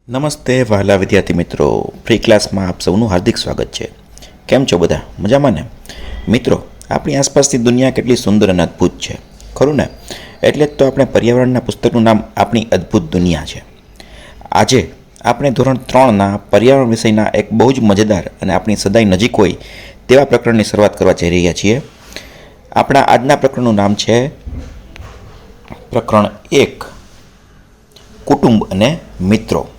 નમસ્તે વહાલા વિદ્યાર્થી મિત્રો, ફ્રી ક્લાસમાં આપ સૌનું હાર્દિક સ્વાગત છે. કેમ છો બધા? મજામાં ને? મિત્રો, આપણી આસપાસની દુનિયા કેટલી સુંદર અને અદ્ભુત છે, ખરું ને? એટલે જ તો આપણે પર્યાવરણના પુસ્તકનું નામ આપણી અદ્ભુત દુનિયા છે. આજે આપણે ધોરણ 3ના પર્યાવરણ વિષયના એક બહુ જ મજેદાર અને આપણી સદાય નજીક હોય તેવા પ્રકરણની શરૂઆત કરવા જઈ રહ્યા છીએ. આપણા આજના પ્રકરણનું નામ છે પ્રકરણ 1, કુટુંબ અને મિત્રો.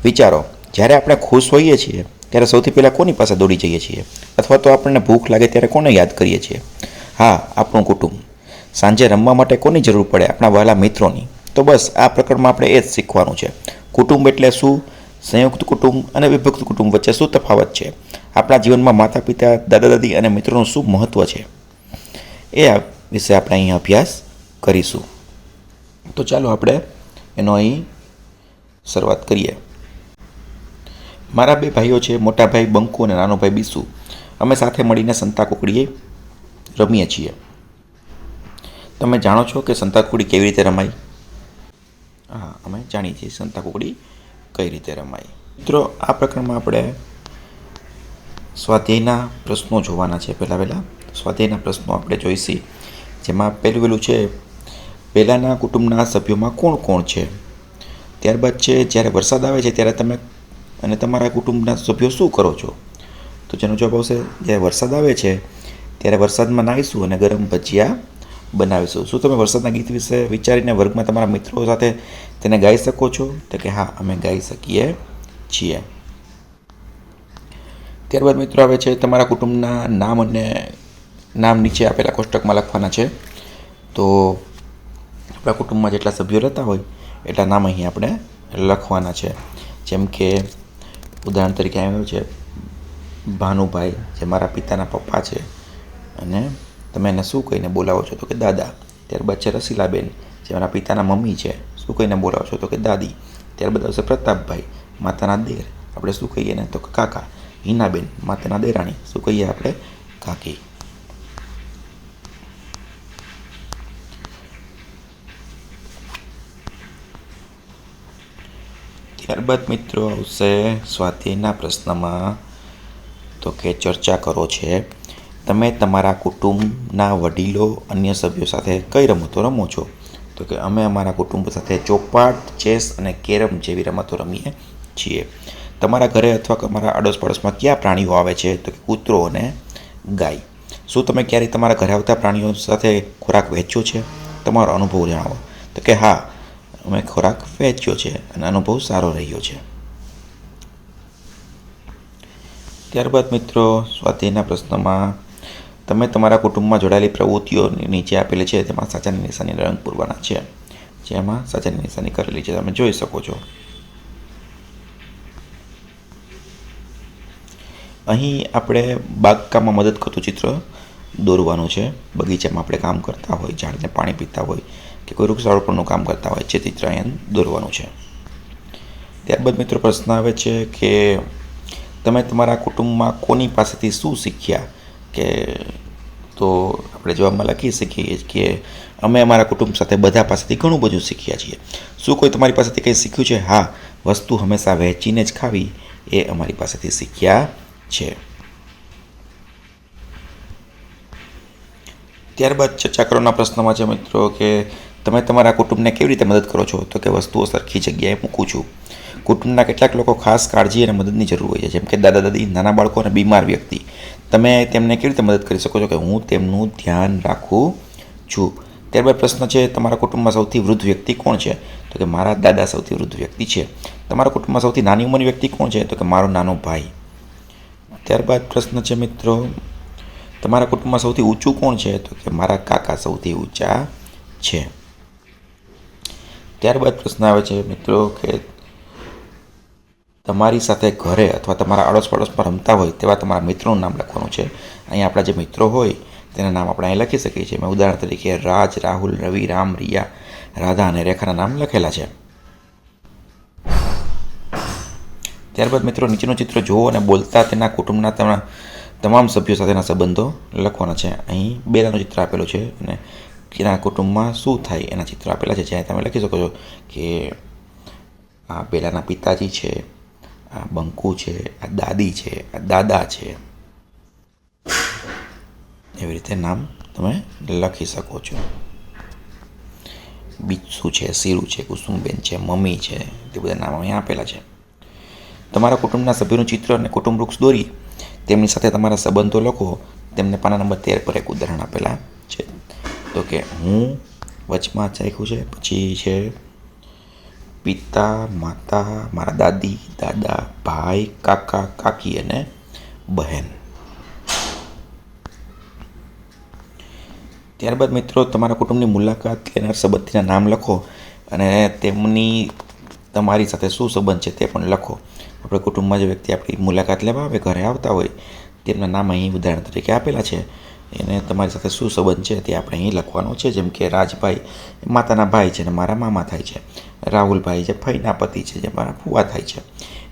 વિચારો, જ્યારે આપણે ખુશ હોઈએ છીએ ત્યારે સૌથી પહેલાં કોની પાસે દોડી જઈએ છીએ? અથવા તો આપણને ભૂખ લાગે ત્યારે કોને યાદ કરીએ છીએ? હા, આપણું કુટુંબ. સાંજે રમવા માટે કોની જરૂર પડે? આપણા વહાલા મિત્રોની. તો બસ આ પ્રકરણમાં આપણે એ જ શીખવાનું છે. કુટુંબ એટલે શું? સંયુક્ત કુટુંબ અને વિભક્ત કુટુંબ વચ્ચે શું તફાવત છે? આપણા જીવનમાં માતા પિતા, દાદા દાદી અને મિત્રોનું શું મહત્ત્વ છે, એ વિશે આપણે અહીં અભ્યાસ કરીશું. તો ચાલો આપણે એનો અહીં શરૂઆત કરીએ. મારા બે ભાઈઓ છે, મોટા ભાઈ બંકુ અને નાનો ભાઈ બીસુ. અમે સાથે મળીને સંતાકુકડી રમીએ છીએ. તમે જાણો છો કે સંતાકુકડી કેવી રીતે રમાય? હા, અમે જાણીએ છીએ સંતાકુકડી કઈ રીતે રમાય. મિત્રો, આ પ્રકરણમાં આપણે સ્વાધ્યાયના પ્રશ્નો જોવાના છે. પહેલાં સ્વાધ્યાયના પ્રશ્નો આપણે જોઈશી, જેમાં પહેલું છે, પહેલાંના કુટુંબના સભ્યોમાં કોણ કોણ છે? ત્યારબાદ છે, જ્યારે વરસાદ આવે છે ત્યારે તમે અને તમારા કુટુંબના સભ્યો શું કરો છો? તો જેનો જવાબ આવશે, જ્યારે વરસાદ આવે છે ત્યારે વરસાદમાં નાહીશું અને ગરમ ભજીયા બનાવીશું. શું તમે વરસાદના ગીત વિશે વિચારીને વર્ગમાં તમારા મિત્રો સાથે તેને ગાઈ શકો છો? તો કે હા, અમે ગાઈ શકીએ છીએ. ત્યારબાદ મિત્રો આવે છે, તમારા કુટુંબના નામ અને નામ નીચે આપેલા કોષ્ટકમાં લખવાના છે. તો આપણા કુટુંબમાં જેટલા સભ્યો રહેતા હોય એટલા નામ અહીં આપણે લખવાના છે. જેમ કે ઉદાહરણ તરીકે આવ્યું છે ભાનુભાઈ, જે મારા પિતાના પપ્પા છે, અને તમે એને શું કહીને બોલાવો છો? તો કે દાદા. ત્યારબાદ છે રસીલાબેન, જે મારા પિતાના મમ્મી છે, શું કહીને બોલાવો છો? તો કે દાદી. ત્યારબાદ આવશે પ્રતાપભાઈ, માતાના દેર, આપણે શું કહીએ ને? તો કે કાકા. હિનાબેન, માતાના દેરાણી, શું કહીએ આપણે? કાકી. ત્યારબાદ મિત્રો આવશે સ્વાધ્યાયના પ્રશ્નમાં, તો કે ચર્ચા કરો છે. તમે તમારા કુટુંબના વડીલો, અન્ય સભ્યો સાથે કઈ રમતો રમો છો? તો કે અમે અમારા કુટુંબ સાથે ચોપાટ, ચેસ અને કેરમ જેવી રમતો રમીએ છીએ. તમારા ઘરે અથવા તમારા આડોશ પડોશમાં કયા પ્રાણીઓ આવે છે? તો કે કૂતરો અને ગાય. શું તમે ક્યારેય તમારા ઘરે આવતા પ્રાણીઓ સાથે ખોરાક વહેંચ્યો છે? તમારો અનુભવ જણાવો. તો કે હા, અમે ખોરાક વહેંચ્યો છે અને અનુભવ સારો રહ્યો છે. ત્યારબાદ મિત્રો સ્વાધ્યાયના પ્રશ્નમાં, તમે તમારા કુટુંબમાં જોડાયેલી પ્રવૃત્તિઓ નીચે આપેલી છે તેમાં સાચાની નિશાની રંગ પૂરવાના છે. જેમાં સાચાની નિશાની કરેલી છે, તમે જોઈ શકો છો. અહીં આપણે બાગકામમાં મદદ કરતું ચિત્ર દોરવાનું છે. બગીચામાં આપણે કામ કરતા હોય, ઝાડને પાણી પીતા હોય કે કોઈ વૃક્ષારોપણનું કામ કરતા હોય, જે ચિત્ર અહીંયા દોરવાનું છે. ત્યારબાદ મિત્રો પ્રશ્ન આવે છે કે તમે તમારા કુટુંબમાં કોની પાસેથી શું શીખ્યા? કે તો આપણે જવાબમાં લખી શકીએ કે અમે અમારા કુટુંબ સાથે બધા પાસેથી ઘણું બધું શીખ્યા છીએ. શું કોઈ તમારી પાસેથી કંઈ શીખ્યું છે? હા, વસ્તુ હંમેશા વહેંચીને જ ખાવી એ અમારી પાસેથી શીખ્યા છે. ત્યારબાદ ચર્ચા કરવાના પ્રશ્નમાં છે મિત્રો કે તમે તમારા કુટુંબને કેવી રીતે મદદ કરો છો? તો કે વસ્તુઓ સરખી જગ્યાએ મૂકું છું. કુટુંબના કેટલાક લોકો ખાસ કાળજી અને મદદની જરૂર હોય છે, જેમ કે દાદા દાદી, નાના બાળકો અને બીમાર વ્યક્તિ. તમે તેમને કેવી રીતે મદદ કરી શકો છો? કે હું તેમનું ધ્યાન રાખું છું. ત્યારબાદ પ્રશ્ન છે, તમારા કુટુંબમાં સૌથી વૃદ્ધ વ્યક્તિ કોણ છે? તો કે મારા દાદા સૌથી વૃદ્ધ વ્યક્તિ છે. તમારા કુટુંબમાં સૌથી નાની ઉંમરની વ્યક્તિ કોણ છે? તો કે મારો નાનો ભાઈ. ત્યારબાદ પ્રશ્ન છે મિત્રો, તમારા કુટુંબમાં સૌથી ઊંચું કોણ છે? તો કે મારા કાકા સૌથી ઊંચા છે. ત્યારબાદ પ્રશ્ન આવે છે મિત્રો કે તમારી સાથે ઘરે અથવા તમારા આડોશ પડોશમાં રમતા હોય તેવા તમારા મિત્રોનું નામ લખવાનું છે. અહીં આપણા જે મિત્રો હોય તેના નામ આપણે અહીં લખી શકીએ છીએ. મેં ઉદાહરણ તરીકે રાજ, રાહુલ, રવિ, રામ, રિયા, રાધા અને રેખાના નામ લખેલા છે. ત્યારબાદ મિત્રો નીચેનું ચિત્ર જુઓ અને બોલતા તેના કુટુંબના તમામ સભ્યો સાથેના સંબંધો લખવાના છે. અહીં બેલાનું ચિત્ર આપેલું છે અને તેના કુટુંબમાં શું થાય એના ચિત્ર આપેલા છે, જ્યાં તમે લખી શકો છો કે આ પેલાના પિતાજી છે, આ બંકુ છે, આ દાદી છે, આ દાદા છે. એવી રીતે નામ તમે લખી શકો છો. બિચ્સુ છે, સીરુ છે, કુસુમબેન છે, મમ્મી છે, તે બધા નામ અહીંયા આપેલા છે. તમારા કુટુંબના સભ્યોનું ચિત્ર અને કુટુંબ વૃક્ષ દોરી તેમની સાથે તમારા સંબંધો લખો. તેમને પાના નંબર 13 પર એક ઉદાહરણ આપેલા છે. તો કે હું વચમાં ચાખ્યું છે, પછી છે પિતા, માતા, મારા દાદી, દાદા, ભાઈ, કાકા, કાકી અને બહેન. ત્યારબાદ મિત્રો તમારા કુટુંબની મુલાકાત લેનાર સંબંધીના નામ લખો અને તેમની તમારી સાથે શું સંબંધ છે તે પણ લખો. આપણે કુટુંબમાં જે વ્યક્તિ આપણી મુલાકાત લેવા આવે, ઘરે આવતા હોય, તેમના નામ અહીં ઉદાહરણ તરીકે આપેલા છે. એને તમારી સાથે શું સંબંધ છે તે આપણે અહીં લખવાનું છે. જેમ કે રાજભાઈ માતાના ભાઈ છે અને મારા મામા થાય છે. રાહુલભાઈ જે ફઈના પતિ છે, જે મારા ફુવા થાય છે.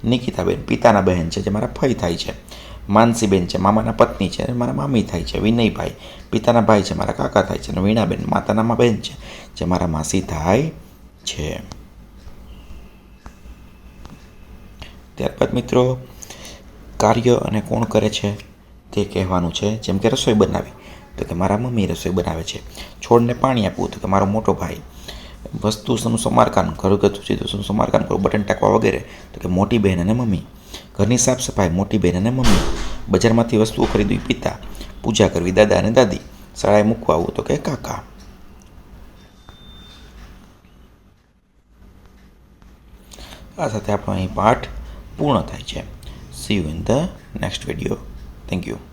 નિકિતાબેન પિતાના બહેન છે, જે મારા ફઈ થાય છે. માનસીબેન છે મામાના પત્ની છે અને મારા મામી થાય છે. વિનયભાઈ પિતાના ભાઈ છે, મારા કાકા થાય છે. અને વીણાબેન માતાના બહેન છે, જે મારા માસી થાય છે. ત્યારબાદ મિત્રો કાર્ય અને કોણ કરે છે તે કહેવાનું છે. જેમ કે રસોઈ બનાવી તો કે મારા મમ્મી રસોઈ બનાવે છે. છોડને પાણી આપવું તો કે મારો મોટો ભાઈ. વસ્તુનું સમારકામ, ઘરગથ્થુ ચીજોનું સમારકામ કરવું, બટન ટાંકવા વગેરે તો કે મોટી બહેન અને મમ્મી. ઘરની સાફ સફાઈ મોટી બહેન અને મમ્મી. બજારમાંથી વસ્તુઓ ખરીદવી પિતા. પૂજા કરવી દાદા અને દાદી. શાળાએ મૂકવા આવવું તો કે કાકા. આ સાથે આપણો અહીં પાઠ પૂર્ણ થાય છે. See you in the next video. Thank you.